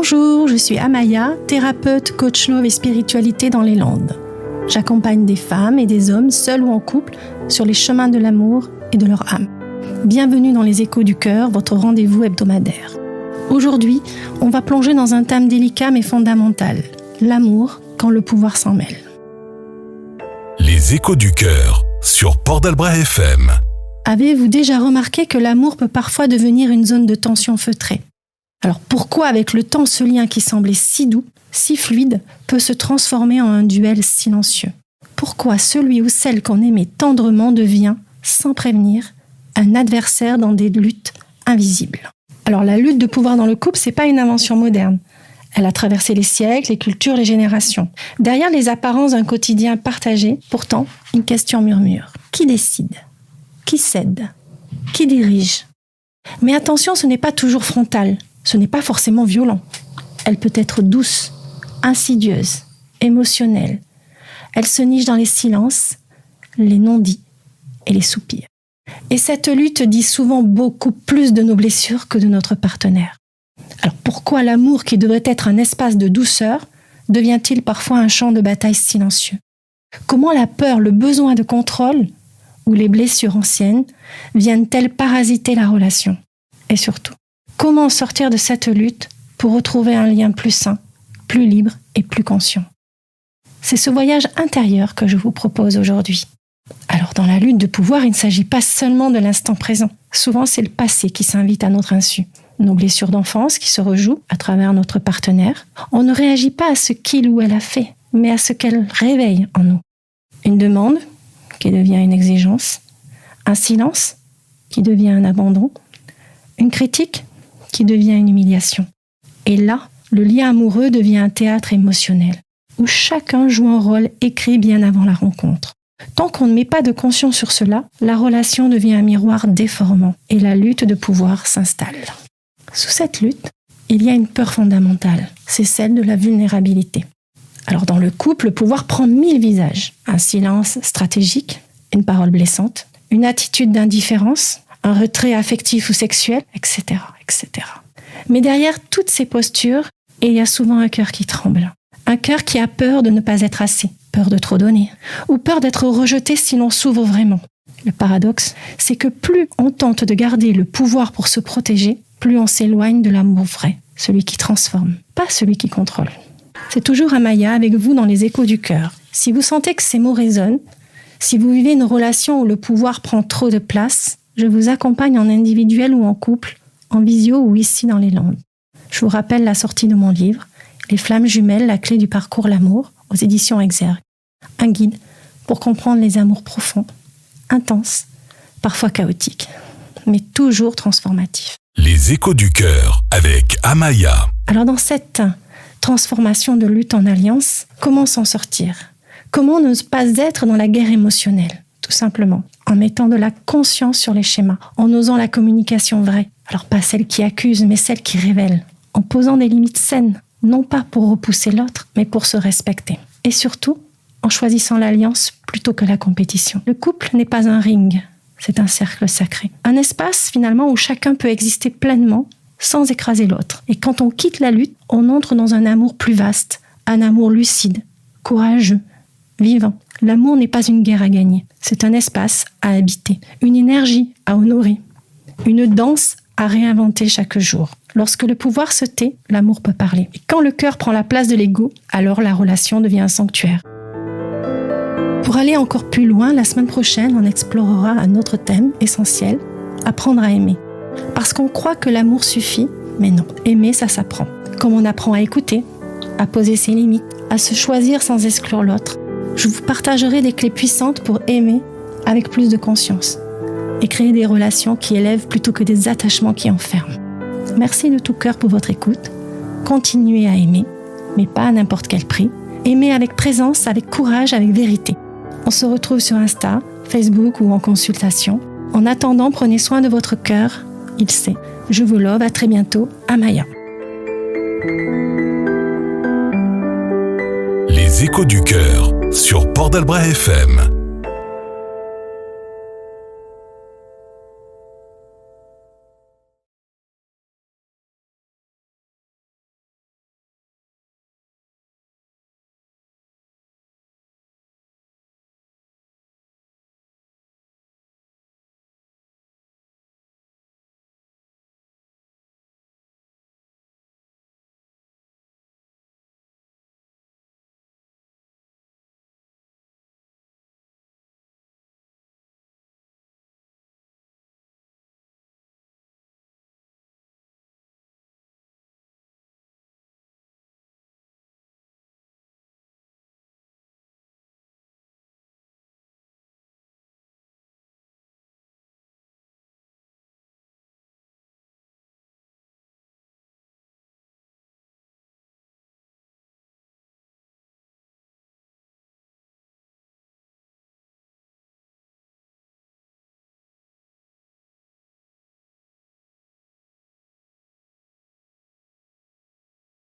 Bonjour, je suis Amaya, thérapeute, coach love et spiritualité dans les Landes. J'accompagne des femmes et des hommes, seuls ou en couple, sur les chemins de l'amour et de leur âme. Bienvenue dans les Échos du Cœur, votre rendez-vous hebdomadaire. Aujourd'hui, on va plonger dans un thème délicat mais fondamental, l'amour quand le pouvoir s'en mêle. Les Échos du Cœur sur Port d'Albret FM. Avez-vous déjà remarqué que l'amour peut parfois devenir une zone de tension feutrée ? Alors pourquoi avec le temps ce lien qui semblait si doux, si fluide, peut se transformer en un duel silencieux ? Pourquoi celui ou celle qu'on aimait tendrement devient, sans prévenir, un adversaire dans des luttes invisibles ? Alors la lutte de pouvoir dans le couple, c'est pas une invention moderne. Elle a traversé les siècles, les cultures, les générations. Derrière les apparences d'un quotidien partagé, pourtant, une question murmure. Qui décide ? Qui cède ? Qui dirige ? Mais attention, ce n'est pas toujours frontal. Ce n'est pas forcément violent. Elle peut être douce, insidieuse, émotionnelle. Elle se niche dans les silences, les non-dits et les soupirs. Et cette lutte dit souvent beaucoup plus de nos blessures que de notre partenaire. Alors pourquoi l'amour qui devrait être un espace de douceur devient-il parfois un champ de bataille silencieux ? Comment la peur, le besoin de contrôle ou les blessures anciennes viennent-elles parasiter la relation ? Et surtout, comment sortir de cette lutte pour retrouver un lien plus sain, plus libre et plus conscient ? C'est ce voyage intérieur que je vous propose aujourd'hui. Alors dans la lutte de pouvoir, il ne s'agit pas seulement de l'instant présent. Souvent c'est le passé qui s'invite à notre insu. Nos blessures d'enfance qui se rejouent à travers notre partenaire. On ne réagit pas à ce qu'il ou elle a fait, mais à ce qu'elle réveille en nous. Une demande qui devient une exigence, un silence qui devient un abandon, une critique qui devient une humiliation. Et là, le lien amoureux devient un théâtre émotionnel, où chacun joue un rôle écrit bien avant la rencontre. Tant qu'on ne met pas de conscience sur cela, la relation devient un miroir déformant et la lutte de pouvoir s'installe. Sous cette lutte, il y a une peur fondamentale, c'est celle de la vulnérabilité. Alors dans le couple, le pouvoir prend 1000 visages. Un silence stratégique, une parole blessante, une attitude d'indifférence, un retrait affectif ou sexuel, etc., etc. Mais derrière toutes ces postures, il y a souvent un cœur qui tremble. Un cœur qui a peur de ne pas être assez, peur de trop donner, ou peur d'être rejeté si l'on s'ouvre vraiment. Le paradoxe, c'est que plus on tente de garder le pouvoir pour se protéger, plus on s'éloigne de l'amour vrai, celui qui transforme, pas celui qui contrôle. C'est toujours Amaya avec vous dans les Échos du Cœur. Si vous sentez que ces mots résonnent, si vous vivez une relation où le pouvoir prend trop de place, je vous accompagne en individuel ou en couple, en visio ou ici dans les Landes. Je vous rappelle la sortie de mon livre, Les Flammes Jumelles, la clé du parcours l'amour, aux éditions Exergue. Un guide pour comprendre les amours profonds, intenses, parfois chaotiques, mais toujours transformatifs. Les Échos du Cœur avec Amaya. Alors dans cette transformation de lutte en alliance, comment s'en sortir ? Comment ne pas être dans la guerre émotionnelle ? Tout simplement, en mettant de la conscience sur les schémas, en osant la communication vraie. Alors pas celle qui accuse, mais celle qui révèle. En posant des limites saines, non pas pour repousser l'autre, mais pour se respecter. Et surtout, en choisissant l'alliance plutôt que la compétition. Le couple n'est pas un ring, c'est un cercle sacré. Un espace finalement où chacun peut exister pleinement sans écraser l'autre. Et quand on quitte la lutte, on entre dans un amour plus vaste, un amour lucide, courageux, vivant. L'amour n'est pas une guerre à gagner, c'est un espace à habiter, une énergie à honorer, une danse à réinventer chaque jour. Lorsque le pouvoir se tait, l'amour peut parler. Et quand le cœur prend la place de l'ego, alors la relation devient un sanctuaire. Pour aller encore plus loin, la semaine prochaine, on explorera un autre thème essentiel, apprendre à aimer. Parce qu'on croit que l'amour suffit, mais non, aimer ça s'apprend. Comme on apprend à écouter, à poser ses limites, à se choisir sans exclure l'autre. Je vous partagerai des clés puissantes pour aimer avec plus de conscience et créer des relations qui élèvent plutôt que des attachements qui enferment. Merci de tout cœur pour votre écoute. Continuez à aimer, mais pas à n'importe quel prix. Aimez avec présence, avec courage, avec vérité. On se retrouve sur Insta, Facebook ou en consultation. En attendant, prenez soin de votre cœur. Il sait. Je vous love. À très bientôt. Amaya. Les Échos du Cœur sur Port d'Albret FM.